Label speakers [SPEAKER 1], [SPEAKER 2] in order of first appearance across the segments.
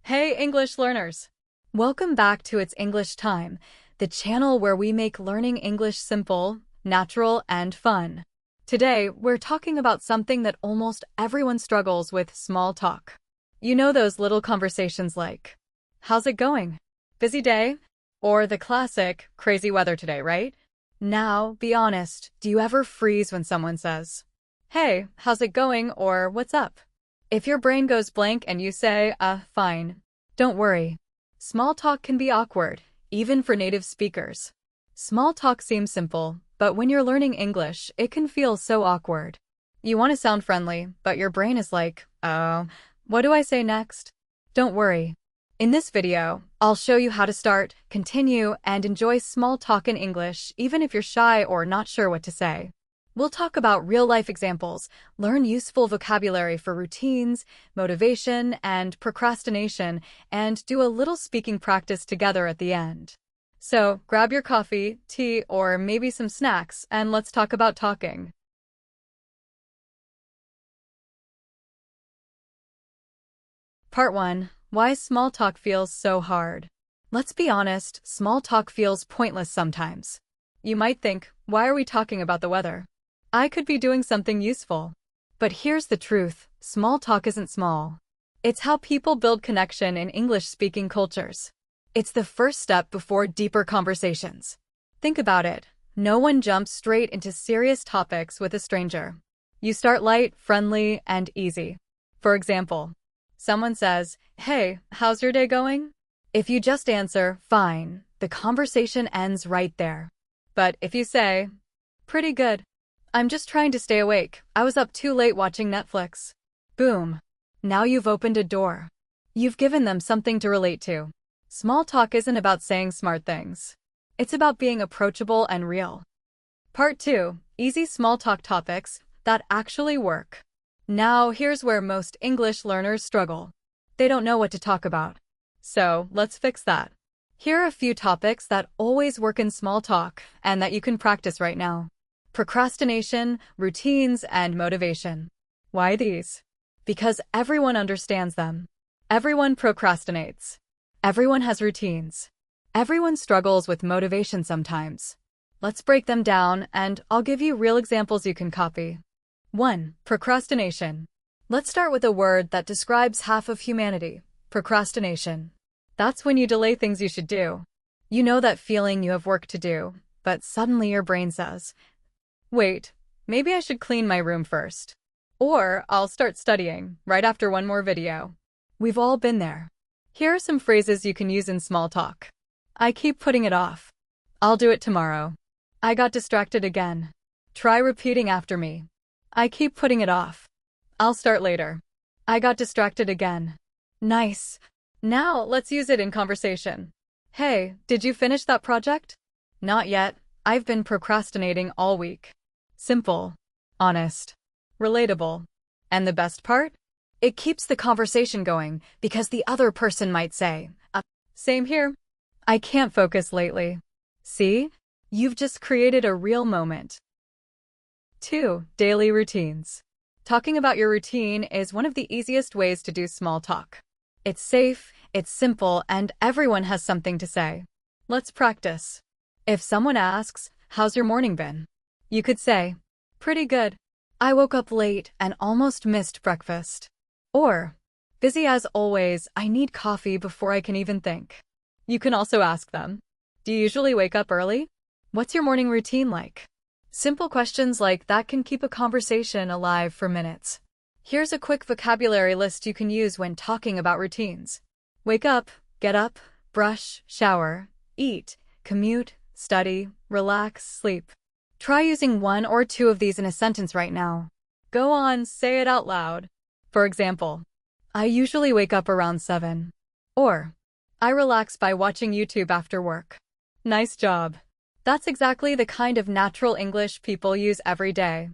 [SPEAKER 1] Hey English learners! Welcome back to It's English Time, the channel where we make learning English simple, natural, and fun. Today, we're talking about something that almost everyone struggles with: small talk. You know those little conversations like, "How's it going? Busy day?" Or the classic, "Crazy weather today, right?" Now, be honest, do you ever freeze when someone says, "Hey, how's it going?" or "What's up?" If your brain goes blank and you say, fine. Don't worry. Small talk can be awkward, even for native speakers. Small talk seems simple, but when you're learning English, it can feel so awkward. You want to sound friendly, but your brain is like, oh, what do I say next? Don't worry. In this video, I'll show you how to start, continue, and enjoy small talk in English, even if you're shy or not sure what to say. We'll talk about real-life examples, learn useful vocabulary for routines, motivation, and procrastination, and do a little speaking practice together at the end. So, grab your coffee, tea, or maybe some snacks, and let's talk about talking. Part 1. Why small talk feels so hard. Let's be honest, small talk feels pointless sometimes. You might think, why are we talking about the weather? I could be doing something useful. But here's the truth, small talk isn't small. It's how people build connection in English-speaking cultures. It's the first step before deeper conversations. Think about it. No one jumps straight into serious topics with a stranger. You start light, friendly, and easy. For example, someone says, "Hey, how's your day going?" If you just answer, "Fine," the conversation ends right there. But if you say, "Pretty good. I'm just trying to stay awake. I was up too late watching Netflix." Boom. Now you've opened a door. You've given them something to relate to. Small talk isn't about saying smart things. It's about being approachable and real. Part 2. Easy small talk topics that actually work. Now, here's where most English learners struggle. They don't know what to talk about. So, let's fix that. Here are a few topics that always work in small talk and that you can practice right now. Procrastination, routines, and motivation. Why these? Because everyone understands them. Everyone procrastinates. Everyone has routines. Everyone struggles with motivation sometimes. Let's break them down, and I'll give you real examples you can copy. 1. Procrastination. Let's start with a word that describes half of humanity: procrastination. That's when you delay things you should do. You know that feeling you have work to do, but suddenly your brain says, "Wait, maybe I should clean my room first." Or, "I'll start studying right after one more video." We've all been there. Here are some phrases you can use in small talk. I keep putting it off. I'll do it tomorrow. I got distracted again. Try repeating after me. I keep putting it off. I'll start later. I got distracted again. Nice. Now, let's use it in conversation. Hey, did you finish that project? Not yet. I've been procrastinating all week. Simple, honest, relatable. And the best part? It keeps the conversation going because the other person might say, same here. I can't focus lately. See? You've just created a real moment. 2. Daily routines. Talking about your routine is one of the easiest ways to do small talk. It's safe, it's simple, and everyone has something to say. Let's practice. If someone asks, "How's your morning been?" you could say, "Pretty good. I woke up late and almost missed breakfast." Or, "Busy as always, I need coffee before I can even think." You can also ask them, "Do you usually wake up early? What's your morning routine like?" Simple questions like that can keep a conversation alive for minutes. Here's a quick vocabulary list you can use when talking about routines. Wake up, get up, brush, shower, eat, commute, study, relax, sleep. Try using one or two of these in a sentence right now. Go on, say it out loud. For example, I usually wake up around 7. Or, I relax by watching YouTube after work. Nice job. That's exactly the kind of natural English people use every day.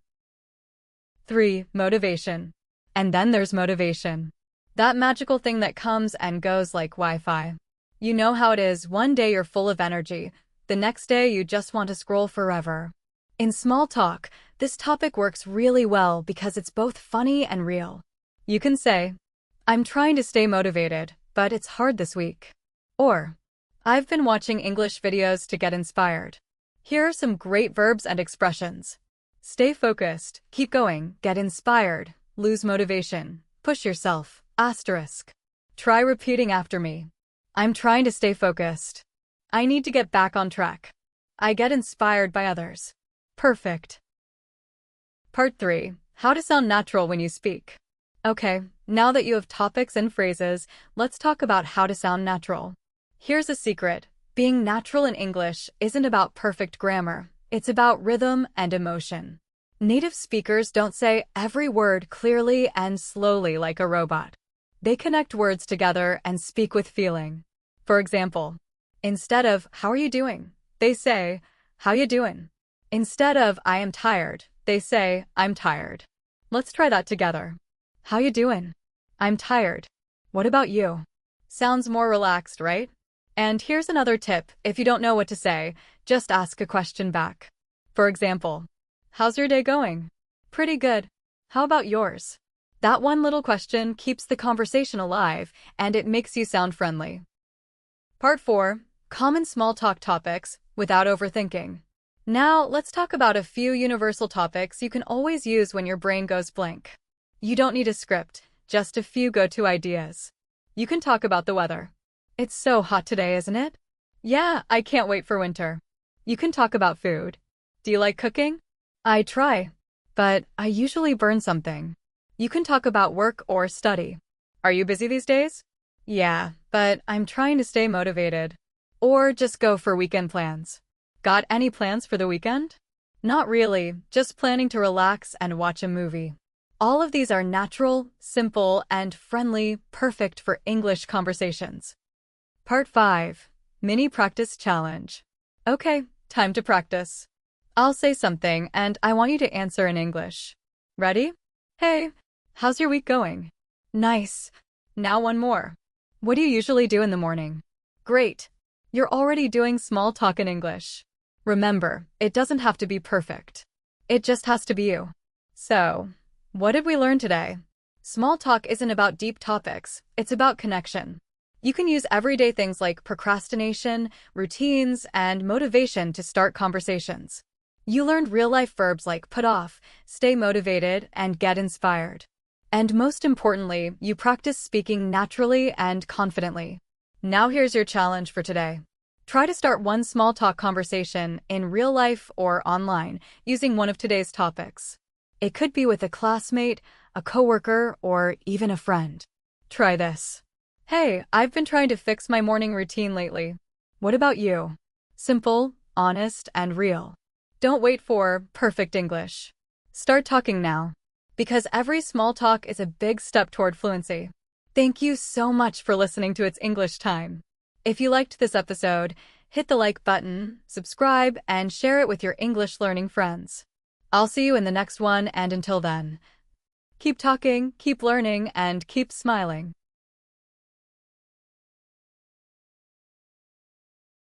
[SPEAKER 1] 3. Motivation. And then there's motivation. That magical thing that comes and goes like Wi-Fi. You know how it is: one day you're full of energy, the next day you just want to scroll forever. In small talk, this topic works really well because it's both funny and real. You can say, "I'm trying to stay motivated, but it's hard this week. Or, I've been watching English videos to get inspired. Here are some great verbs and expressions. Stay focused, keep going, get inspired, lose motivation, push yourself, asterisk. Try repeating after me. I'm trying to stay focused. I need to get back on track. I get inspired by others. Perfect. Part 3. How to sound natural when you speak. Okay, now that you have topics and phrases, let's talk about how to sound natural. Here's a secret. Being natural in English isn't about perfect grammar. It's about rhythm and emotion. Native speakers don't say every word clearly and slowly like a robot. They connect words together and speak with feeling. For example, instead of, "How are you doing?" they say, "How you doing?" Instead of, "I am tired," they say, "I'm tired." Let's try that together. How you doing? I'm tired. What about you? Sounds more relaxed, right? And here's another tip. If you don't know what to say, just ask a question back. For example, how's your day going? Pretty good. How about yours? That one little question keeps the conversation alive, and it makes you sound friendly. Part 4. Common small talk topics without overthinking. Now, let's talk about a few universal topics you can always use when your brain goes blank. You don't need a script, just a few go-to ideas. You can talk about the weather. It's so hot today, isn't it? Yeah, I can't wait for winter. You can talk about food. Do you like cooking? I try, but I usually burn something. You can talk about work or study. Are you busy these days? Yeah, but I'm trying to stay motivated. Or just go for weekend plans. Got any plans for the weekend? Not really, just planning to relax and watch a movie. All of these are natural, simple, and friendly, perfect for English conversations. Part 5. Mini Practice Challenge. Okay, time to practice. I'll say something, and I want you to answer in English. Ready? Hey, how's your week going? Nice. Now one more. What do you usually do in the morning? Great. You're already doing small talk in English. Remember, it doesn't have to be perfect. It just has to be you. So, what did we learn today? Small talk isn't about deep topics, it's about connection. You can use everyday things like procrastination, routines, and motivation to start conversations. You learned real-life verbs like put off, stay motivated, and get inspired. And most importantly, you practice speaking naturally and confidently. Now here's your challenge for today. Try to start one small talk conversation in real life or online using one of today's topics. It could be with a classmate, a coworker, or even a friend. Try this. Hey, I've been trying to fix my morning routine lately. What about you? Simple, honest, and real. Don't wait for perfect English. Start talking now, because every small talk is a big step toward fluency. Thank you so much for listening to It's English Time. If you liked this episode, hit the like button, subscribe, and share it with your English learning friends. I'll see you in the next one, and until then, keep talking, keep learning, and keep smiling.